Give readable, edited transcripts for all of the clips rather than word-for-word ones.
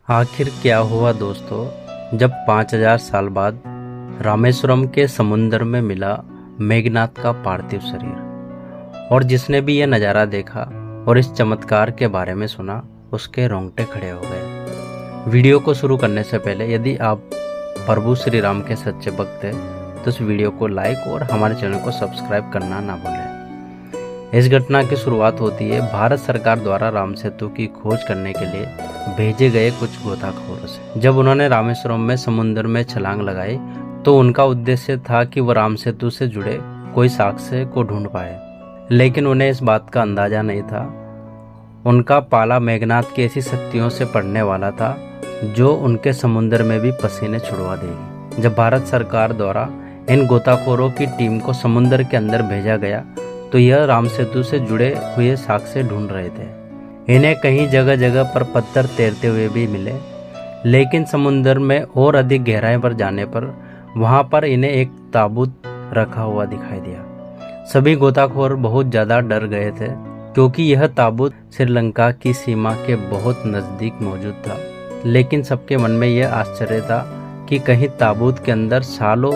आखिर क्या हुआ दोस्तों, जब 5000 साल बाद रामेश्वरम के समुद्र में मिला मेघनाथ का पार्थिव शरीर। और जिसने भी यह नज़ारा देखा और इस चमत्कार के बारे में सुना, उसके रोंगटे खड़े हो गए। वीडियो को शुरू करने से पहले यदि आप प्रभु श्री राम के सच्चे भक्त हैं तो इस वीडियो को लाइक और हमारे चैनल को सब्सक्राइब करना ना भूलें। इस घटना की शुरुआत होती है भारत सरकार द्वारा राम सेतु की खोज करने के लिए भेजे गए कुछ गोताखोरों से। जब उन्होंने रामेश्वरम में समुद्र में छलांग लगाई तो उनका उद्देश्य था कि वह राम सेतु से जुड़े कोई साक्ष्य को ढूंढ पाए, लेकिन उन्हें इस बात का अंदाजा नहीं था उनका पाला मेघनाथ की ऐसी शक्तियों से पड़ने वाला था जो उनके समुद्र में भी पसीने छुड़वा देगी। जब भारत सरकार द्वारा इन गोताखोरों की टीम को समुद्र के अंदर भेजा गया तो यह राम सेतु से जुड़े हुए साक्ष्य ढूंढ रहे थे। इन्हें कहीं जगह जगह पर पत्थर तैरते हुए भी मिले, लेकिन समुद्र में और अधिक गहराई पर जाने पर वहां पर इन्हें एक ताबूत रखा हुआ दिखाई दिया। सभी गोताखोर बहुत ज़्यादा डर गए थे क्योंकि यह ताबूत श्रीलंका की सीमा के बहुत नज़दीक मौजूद था। लेकिन सबके मन में यह आश्चर्य था कि कहीं ताबूत के अंदर सालों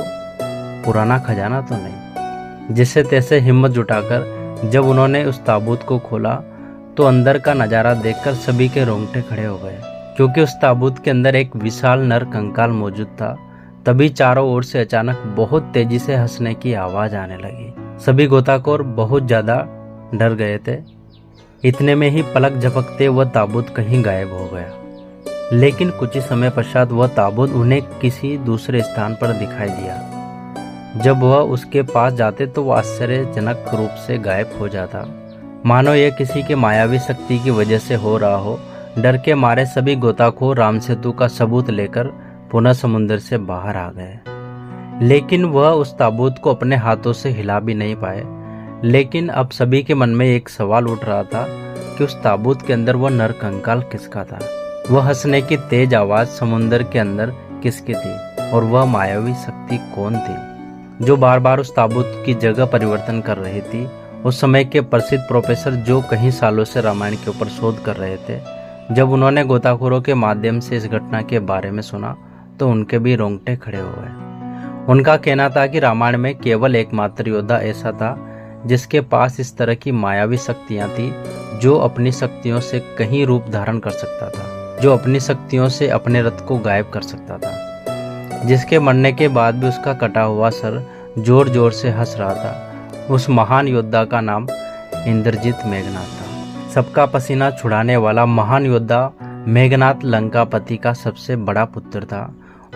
पुराना खजाना तो नहीं। जिससे तैसे हिम्मत जुटाकर जब उन्होंने उस ताबूत को खोला तो अंदर का नज़ारा देखकर सभी के रोंगटे खड़े हो गए, क्योंकि उस ताबूत के अंदर एक विशाल नर कंकाल मौजूद था। तभी चारों ओर से अचानक बहुत तेजी से हंसने की आवाज़ आने लगी। सभी गोताखोर बहुत ज़्यादा डर गए थे। इतने में ही पलक झपकते वह ताबूत कहीं गायब हो गया। लेकिन कुछ ही समय पश्चात वह ताबूत उन्हें किसी दूसरे स्थान पर दिखाई दिया। जब वह उसके पास जाते तो वह आश्चर्यजनक रूप से गायब हो जाता, मानो यह किसी के मायावी शक्ति की वजह से हो रहा हो। डर के मारे सभी गोताखोर राम सेतु का सबूत लेकर पुनः समुद्र से बाहर आ गए। लेकिन वह उस ताबूत को अपने हाथों से हिला भी नहीं पाए। लेकिन अब सभी के मन में एक सवाल उठ रहा था कि उस ताबूत के अंदर वह नर कंकाल किसका था। वह हंसने की तेज आवाज़ समुद्र के अंदर किसकी थी, और वह मायावी शक्ति कौन थी जो बार बार उस ताबूत की जगह परिवर्तन कर रही थी। उस समय के प्रसिद्ध प्रोफेसर जो कई सालों से रामायण के ऊपर शोध कर रहे थे, जब उन्होंने गोताखोरों के माध्यम से इस घटना के बारे में सुना तो उनके भी रोंगटे खड़े हो गए। उनका कहना था कि रामायण में केवल एकमात्र योद्धा ऐसा था जिसके पास इस तरह की मायावी शक्तियाँ थी, जो अपनी शक्तियों से कहीं रूप धारण कर सकता था, जो अपनी शक्तियों से अपने रथ को गायब कर सकता था, जिसके मरने के बाद भी उसका कटा हुआ सर जोर जोर से हंस रहा था। उस महान योद्धा का नाम इंद्रजित मेघनाथ था। सबका पसीना छुड़ाने वाला महान योद्धा मेघनाथ लंकापति का सबसे बड़ा पुत्र था,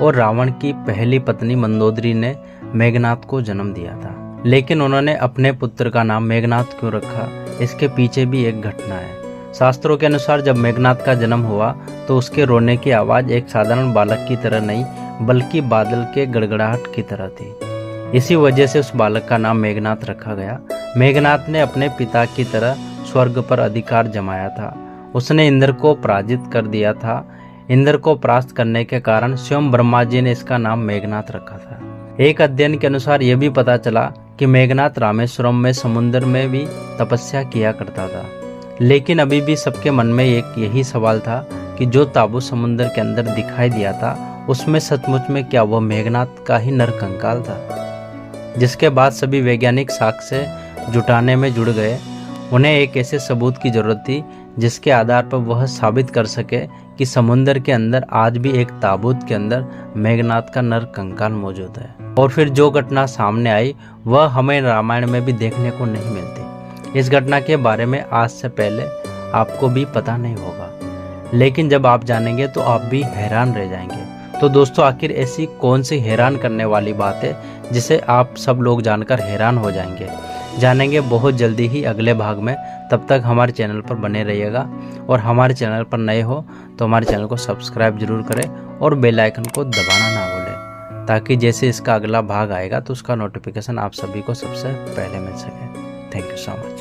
और रावण की पहली पत्नी मंदोदरी ने मेघनाथ को जन्म दिया था। लेकिन उन्होंने अपने पुत्र का नाम मेघनाथ क्यों रखा, इसके पीछे भी एक घटना है। शास्त्रों के अनुसार जब मेघनाथ का जन्म हुआ तो उसके रोने की आवाज़ एक साधारण बालक की तरह नहीं बल्कि बादल के गड़गड़ाहट की तरह थी। इसी वजह से उस बालक का नाम मेघनाथ रखा गया। मेघनाथ ने अपने पिता की तरह स्वर्ग पर अधिकार जमाया था। उसने इंद्र को पराजित कर दिया था। इंद्र को परास्त करने के कारण स्वयं ब्रह्मा जी ने इसका नाम मेघनाथ रखा था। एक अध्ययन के अनुसार यह भी पता चला कि मेघनाथ रामेश्वरम में समुद्र में भी तपस्या किया करता था। लेकिन अभी भी सबके मन में एक यही सवाल था कि जो ताबूत समुद्र के अंदर दिखाई दिया था उसमें सचमुच में क्या वह मेघनाथ का ही नर कंकाल था। जिसके बाद सभी वैज्ञानिक साक्ष्य जुटाने में जुड़ गए। उन्हें एक ऐसे सबूत की जरूरत थी जिसके आधार पर वह साबित कर सके कि समुद्र के अंदर आज भी एक ताबूत के अंदर मेघनाथ का नर कंकाल मौजूद है। और फिर जो घटना सामने आई वह हमें रामायण में भी देखने को नहीं मिलती। इस घटना के बारे में आज से पहले आपको भी पता नहीं होगा, लेकिन जब आप जानेंगे तो आप भी हैरान रह जाएंगे। तो दोस्तों, आखिर ऐसी कौन सी हैरान करने वाली बात है जिसे आप सब लोग जानकर हैरान हो जाएंगे? जानेंगे बहुत जल्दी ही अगले भाग में। तब तक हमारे चैनल पर बने रहिएगा, और हमारे चैनल पर नए हो तो हमारे चैनल को सब्सक्राइब जरूर करें और बेल आइकन को दबाना ना भूलें, ताकि जैसे इसका अगला भाग आएगा तो उसका नोटिफिकेशन आप सभी को सबसे पहले मिल सके। Thank you so much.